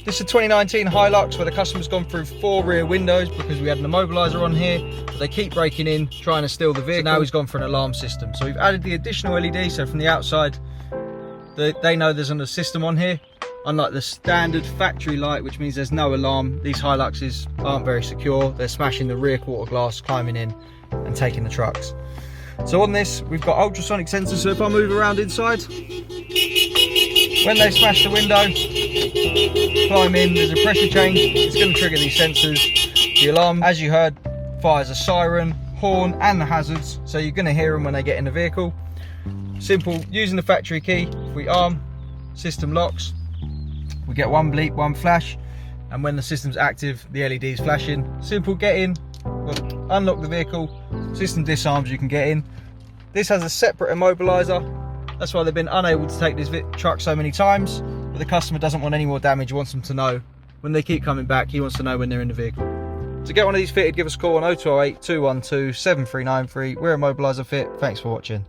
This is a 2019 Hilux where the customer's gone through 4 rear windows because we had an immobiliser on here, but they keep breaking in, trying to steal the vehicle. So now he's gone for an alarm system. So we've added the additional LED, so from the outside, they know there's a system on here. Unlike the standard factory light, which means there's no alarm, these Hiluxes aren't very secure. They're smashing the rear quarter glass, climbing in and taking the trucks. So on this, we've got ultrasonic sensors, so if I move around inside, when they smash the window, climb in, there's a pressure change, it's going to trigger these sensors. The alarm, as you heard, fires a siren, horn and the hazards, so you're going to hear them when they get in the vehicle. Simple, using the factory key, if we arm, system locks, we get one bleep, one flash, and when the system's active, the LED's flashing. Simple, get in, we'll unlock the vehicle, system disarms, you can get in. This has a separate immobiliser, that's why they've been unable to take this truck so many times, but the customer doesn't want any more damage. He wants them to know when they keep coming back, he wants to know when they're in the vehicle. To get one of these fitted, give us a call on 0208 212 7393. We're Immobiliser Fit. Thanks for watching.